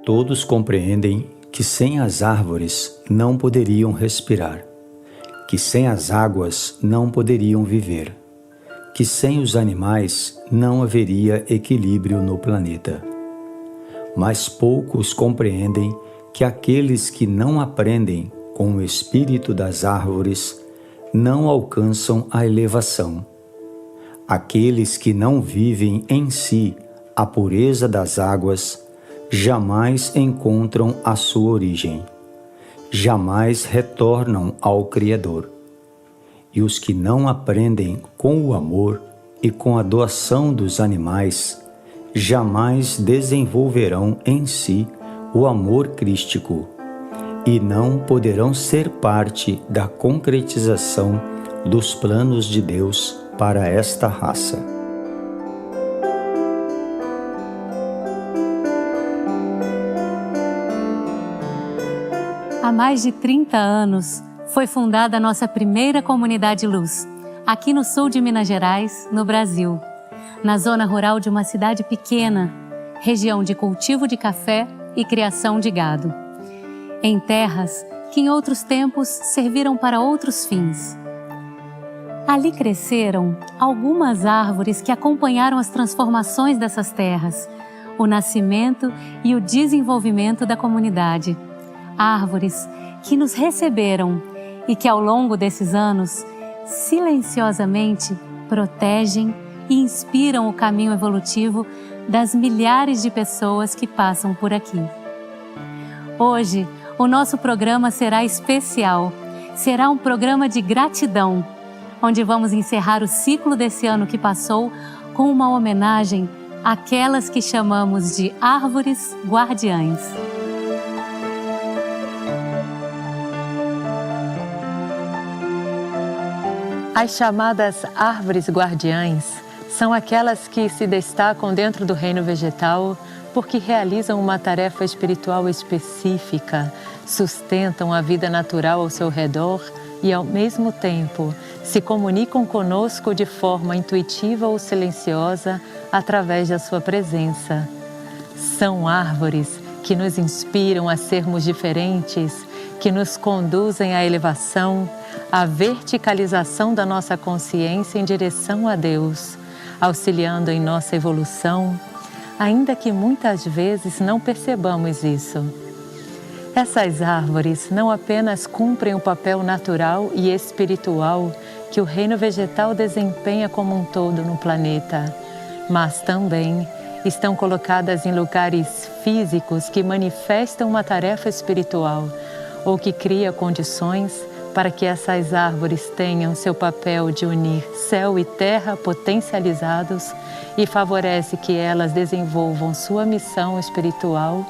Todos compreendem que sem as árvores não poderiam respirar, que sem as águas não poderiam viver, que sem os animais não haveria equilíbrio no planeta. Mas poucos compreendem que aqueles que não aprendem com o espírito das árvores não alcançam a elevação. Aqueles que não vivem em si a pureza das águas jamais encontram a sua origem, jamais retornam ao Criador. E os que não aprendem com o amor e com a doação dos animais, jamais desenvolverão em si o amor crístico e não poderão ser parte da concretização dos planos de Deus para esta raça. Há mais de 30 anos foi fundada a nossa primeira comunidade Luz, aqui no sul de Minas Gerais, no Brasil, na zona rural de uma cidade pequena, região de cultivo de café e criação de gado, em terras que em outros tempos serviram para outros fins. Ali cresceram algumas árvores que acompanharam as transformações dessas terras, o nascimento e o desenvolvimento da comunidade. Árvores que nos receberam e que ao longo desses anos, silenciosamente, protegem e inspiram o caminho evolutivo das milhares de pessoas que passam por aqui. Hoje, o nosso programa será especial. Será um programa de gratidão, onde vamos encerrar o ciclo desse ano que passou com uma homenagem àquelas que chamamos de árvores guardiães. As chamadas árvores guardiães são aquelas que se destacam dentro do reino vegetal porque realizam uma tarefa espiritual específica, sustentam a vida natural ao seu redor e, ao mesmo tempo, se comunicam conosco de forma intuitiva ou silenciosa através da sua presença. São árvores que nos inspiram a sermos diferentes, que nos conduzem à elevação, à verticalização da nossa consciência em direção a Deus, auxiliando em nossa evolução, ainda que muitas vezes não percebamos isso. Essas árvores não apenas cumprem o papel natural e espiritual que o reino vegetal desempenha como um todo no planeta, mas também estão colocadas em lugares físicos que manifestam uma tarefa espiritual ou que cria condições para que essas árvores tenham seu papel de unir céu e terra potencializados e favorece que elas desenvolvam sua missão espiritual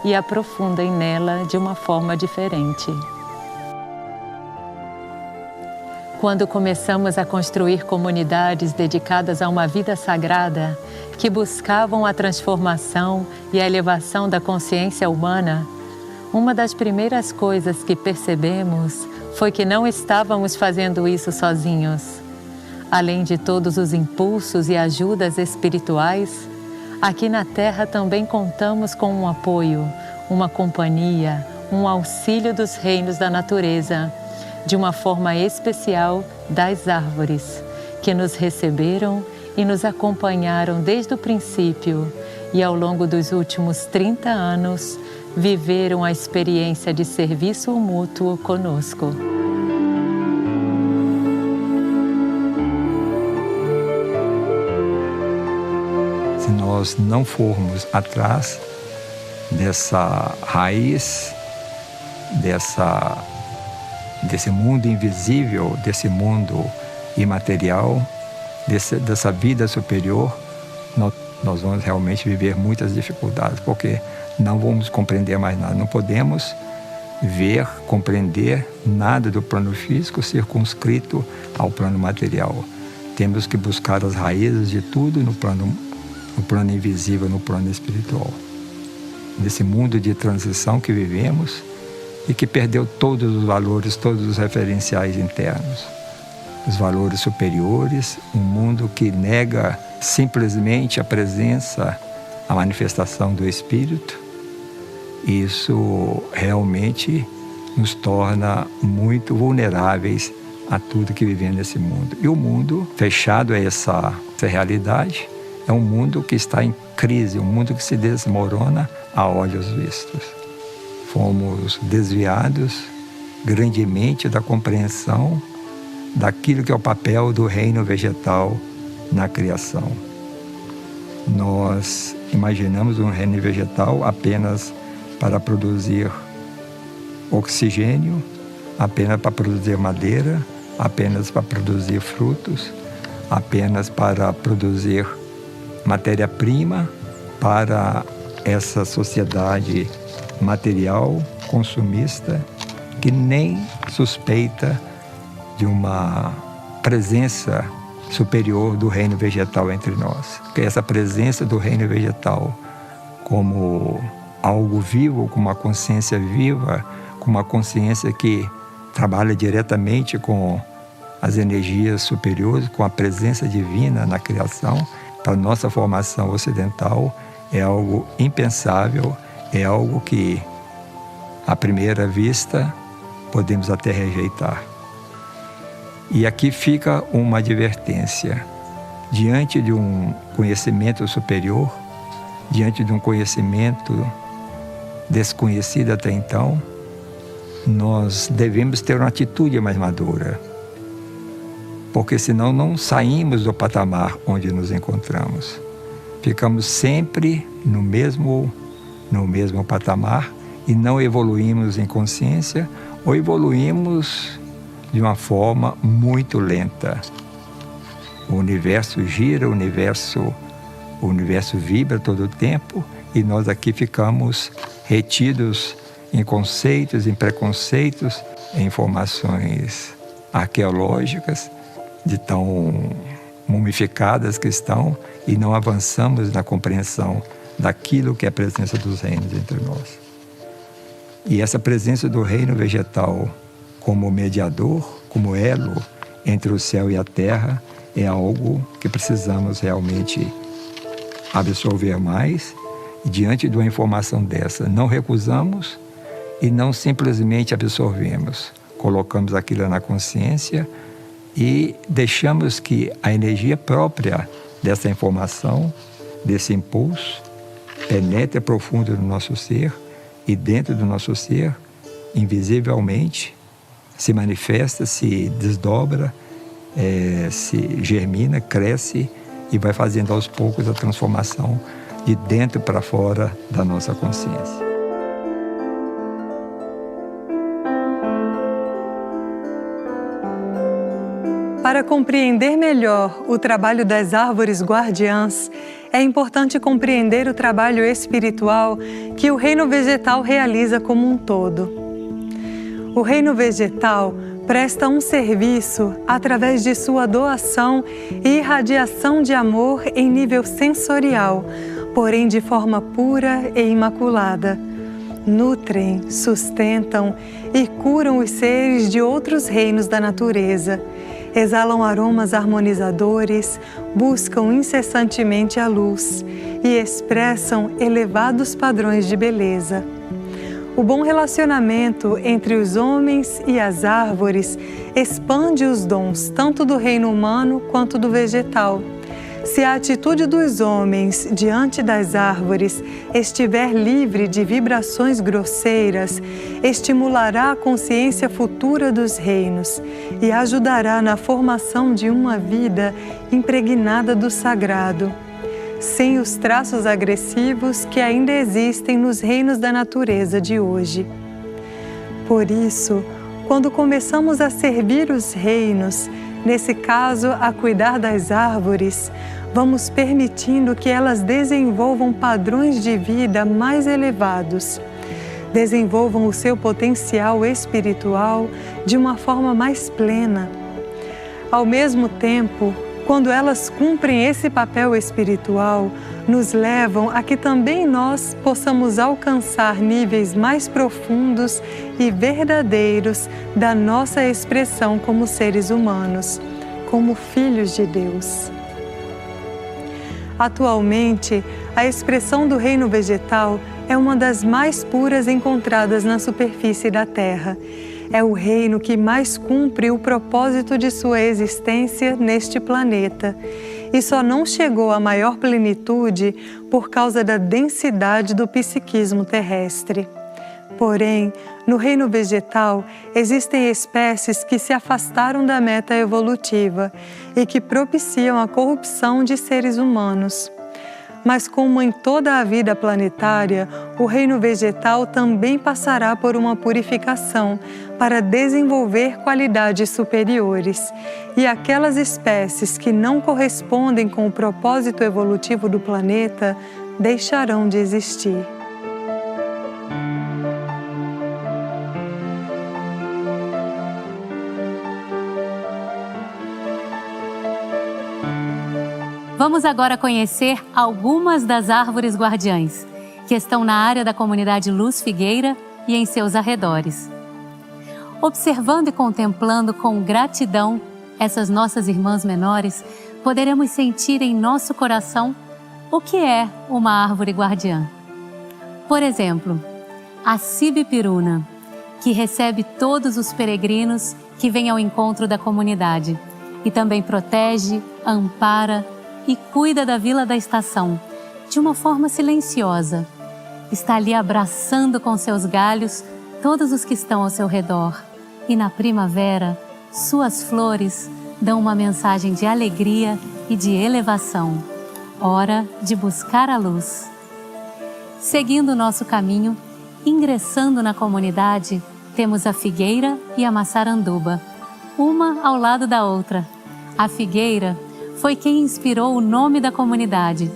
e aprofundem nela de uma forma diferente. Quando começamos a construir comunidades dedicadas a uma vida sagrada, que buscavam a transformação e a elevação da consciência humana, uma das primeiras coisas que percebemos foi que não estávamos fazendo isso sozinhos. Além de todos os impulsos e ajudas espirituais, aqui na Terra também contamos com um apoio, uma companhia, um auxílio dos reinos da natureza, de uma forma especial das árvores, que nos receberam e nos acompanharam desde o princípio e ao longo dos últimos 30 anos, viveram a experiência de serviço mútuo conosco. Se nós não formos atrás dessa raiz, desse mundo invisível, desse mundo imaterial, dessa vida superior, nós vamos realmente viver muitas dificuldades, porque não vamos compreender mais nada. Não podemos ver, compreender nada do plano físico circunscrito ao plano material. Temos que buscar as raízes de tudo no plano invisível, no plano espiritual. Nesse mundo de transição que vivemos e que perdeu todos os valores, todos os referenciais internos. Os valores superiores, um mundo que nega simplesmente a presença, a manifestação do Espírito, isso realmente nos torna muito vulneráveis a tudo que vivemos nesse mundo. E o mundo, fechado a essa realidade, é um mundo que está em crise, um mundo que se desmorona a olhos vistos. Fomos desviados grandemente da compreensão daquilo que é o papel do reino vegetal na criação. Nós imaginamos um reino vegetal apenas para produzir oxigênio, apenas para produzir madeira, apenas para produzir frutos, apenas para produzir matéria-prima para essa sociedade material, consumista, que nem suspeita de uma presença superior do reino vegetal entre nós. Porque essa presença do reino vegetal como algo vivo, com uma consciência viva, com uma consciência que trabalha diretamente com as energias superiores, com a presença divina na criação, para a nossa formação ocidental, é algo impensável, é algo que, à primeira vista, podemos até rejeitar. E aqui fica uma advertência. Diante de um conhecimento superior, diante de um conhecimento desconhecido até então, nós devemos ter uma atitude mais madura, porque senão não saímos do patamar onde nos encontramos. Ficamos sempre no mesmo patamar e não evoluímos em consciência ou evoluímos de uma forma muito lenta. O universo gira, o universo vibra todo o tempo e nós aqui ficamos retidos em conceitos, em preconceitos, em informações arqueológicas de tão mumificadas que estão e não avançamos na compreensão daquilo que é a presença dos reinos entre nós. E essa presença do reino vegetal como mediador, como elo entre o céu e a terra, é algo que precisamos realmente absorver mais. E diante de uma informação dessa, não recusamos e não simplesmente absorvemos. Colocamos aquilo na consciência e deixamos que a energia própria dessa informação, desse impulso, penetre profundo no nosso ser e dentro do nosso ser, invisivelmente, se manifesta, se desdobra, se germina, cresce e vai fazendo aos poucos a transformação de dentro para fora da nossa consciência. Para compreender melhor o trabalho das árvores guardiãs, é importante compreender o trabalho espiritual que o reino vegetal realiza como um todo. O reino vegetal presta um serviço através de sua doação e irradiação de amor em nível sensorial, porém de forma pura e imaculada. Nutrem, sustentam e curam os seres de outros reinos da natureza. Exalam aromas harmonizadores, buscam incessantemente a luz e expressam elevados padrões de beleza. O bom relacionamento entre os homens e as árvores expande os dons tanto do reino humano quanto do vegetal. Se a atitude dos homens diante das árvores estiver livre de vibrações grosseiras, estimulará a consciência futura dos reinos e ajudará na formação de uma vida impregnada do sagrado, sem os traços agressivos que ainda existem nos reinos da natureza de hoje. Por isso, quando começamos a servir os reinos, nesse caso a cuidar das árvores, vamos permitindo que elas desenvolvam padrões de vida mais elevados, desenvolvam o seu potencial espiritual de uma forma mais plena. Ao mesmo tempo, quando elas cumprem esse papel espiritual, nos levam a que também nós possamos alcançar níveis mais profundos e verdadeiros da nossa expressão como seres humanos, como filhos de Deus. Atualmente, a expressão do reino vegetal é uma das mais puras encontradas na superfície da Terra. É o reino que mais cumpre o propósito de sua existência neste planeta. E só não chegou à maior plenitude por causa da densidade do psiquismo terrestre. Porém, no reino vegetal, existem espécies que se afastaram da meta evolutiva e que propiciam a corrupção de seres humanos. Mas como em toda a vida planetária, o reino vegetal também passará por uma purificação para desenvolver qualidades superiores. E aquelas espécies que não correspondem com o propósito evolutivo do planeta deixarão de existir. Vamos agora conhecer algumas das árvores guardiãs, que estão na área da comunidade Luz Figueira e em seus arredores. Observando e contemplando com gratidão essas nossas irmãs menores, poderemos sentir em nosso coração o que é uma árvore guardiã. Por exemplo, a Sibipiruna, que recebe todos os peregrinos que vêm ao encontro da comunidade e também protege, ampara e cuida da Vila da Estação, de uma forma silenciosa. Está ali abraçando com seus galhos todos os que estão ao seu redor. E na primavera, suas flores dão uma mensagem de alegria e de elevação. Hora de buscar a luz. Seguindo o nosso caminho, ingressando na comunidade, temos a figueira e a maçaranduba, uma ao lado da outra. A figueira foi quem inspirou o nome da comunidade,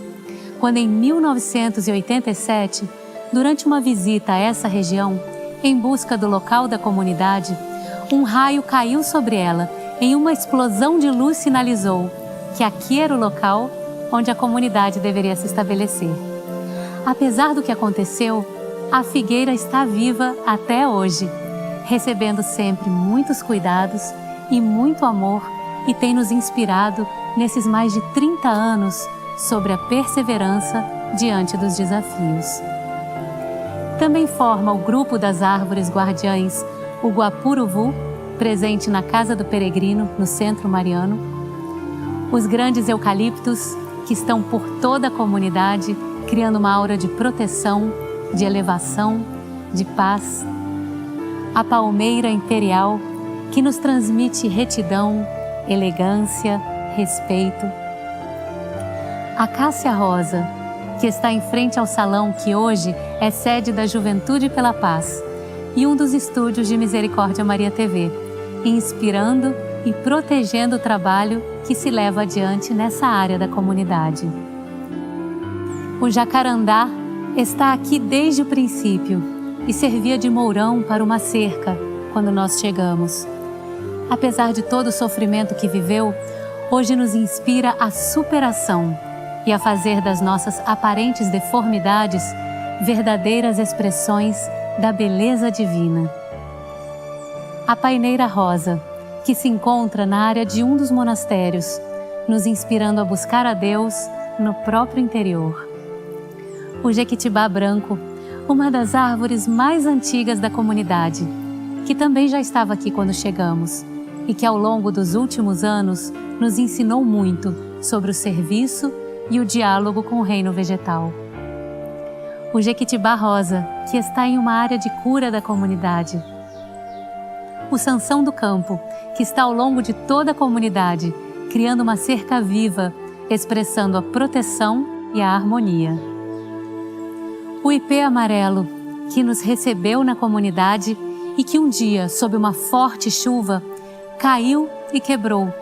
quando em 1987, durante uma visita a essa região, em busca do local da comunidade, um raio caiu sobre ela. Em uma explosão de luz sinalizou que aqui era o local onde a comunidade deveria se estabelecer. Apesar do que aconteceu, a figueira está viva até hoje, recebendo sempre muitos cuidados e muito amor, e tem nos inspirado nesses mais de 30 anos sobre a perseverança diante dos desafios. Também forma o grupo das árvores guardiães o Guapuruvu, presente na Casa do Peregrino, no Centro Mariano, os grandes eucaliptos que estão por toda a comunidade, criando uma aura de proteção, de elevação, de paz, a palmeira imperial, que nos transmite retidão, elegância, respeito. A cássia rosa, que está em frente ao salão que hoje é sede da Juventude pela Paz e um dos estúdios de Misericórdia Maria TV, inspirando e protegendo o trabalho que se leva adiante nessa área da comunidade. O jacarandá está aqui desde o princípio e servia de mourão para uma cerca quando nós chegamos. Apesar de todo o sofrimento que viveu, hoje nos inspira a superação e a fazer das nossas aparentes deformidades verdadeiras expressões da beleza divina. A paineira rosa, que se encontra na área de um dos monastérios, nos inspirando a buscar a Deus no próprio interior. O jequitibá branco, uma das árvores mais antigas da comunidade, que também já estava aqui quando chegamos, e que ao longo dos últimos anos nos ensinou muito sobre o serviço e o diálogo com o reino vegetal. O jequitibá rosa, que está em uma área de cura da comunidade. O sansão do campo, que está ao longo de toda a comunidade, criando uma cerca viva, expressando a proteção e a harmonia. O ipê amarelo, que nos recebeu na comunidade e que um dia, sob uma forte chuva, caiu e quebrou,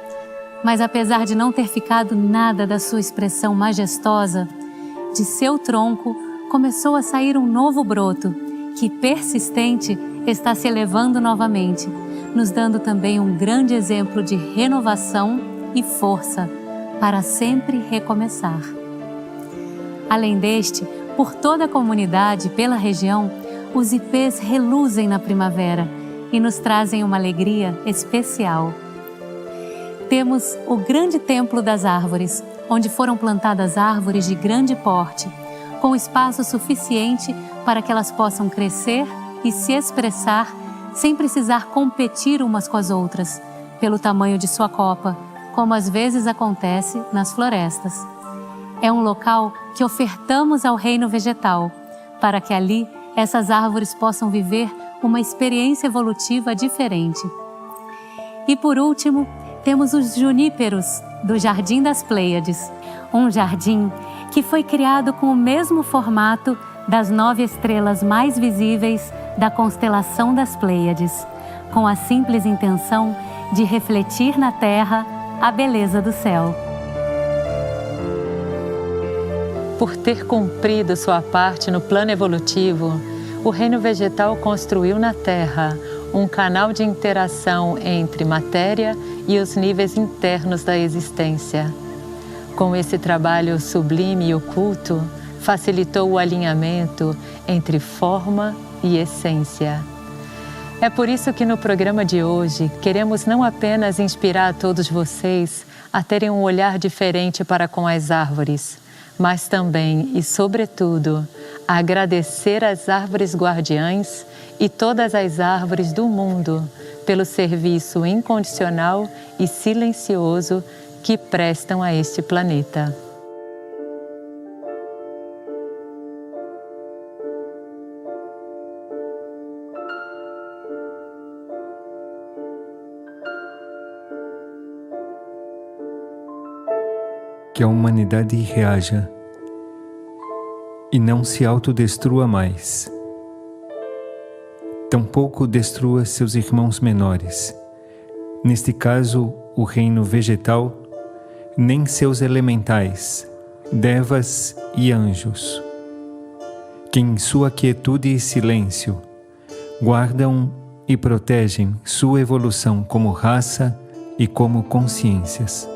mas apesar de não ter ficado nada da sua expressão majestosa, de seu tronco começou a sair um novo broto, que persistente está se elevando novamente, nos dando também um grande exemplo de renovação e força para sempre recomeçar. Além deste, por toda a comunidade e pela região, os ipês reluzem na primavera e nos trazem uma alegria especial. Temos o grande templo das árvores, onde foram plantadas árvores de grande porte, com espaço suficiente para que elas possam crescer e se expressar sem precisar competir umas com as outras, pelo tamanho de sua copa, como às vezes acontece nas florestas. É um local que ofertamos ao reino vegetal, para que ali essas árvores possam viver uma experiência evolutiva diferente. E por último, temos os juníperos do Jardim das Pleiades, um jardim que foi criado com o mesmo formato das 9 estrelas mais visíveis da constelação das Pleiades, com a simples intenção de refletir na Terra a beleza do céu. Por ter cumprido sua parte no plano evolutivo, o reino vegetal construiu na Terra um canal de interação entre matéria e os níveis internos da existência. Com esse trabalho sublime e oculto, facilitou o alinhamento entre forma e essência. É por isso que no programa de hoje queremos não apenas inspirar a todos vocês a terem um olhar diferente para com as árvores, mas também e sobretudo agradecer às árvores guardiãs e todas as árvores do mundo pelo serviço incondicional e silencioso que prestam a este planeta. Que a humanidade reaja e não se autodestrua mais. Tampouco destrua seus irmãos menores, neste caso o reino vegetal, nem seus elementais, devas e anjos, que em sua quietude e silêncio guardam e protegem sua evolução como raça e como consciências.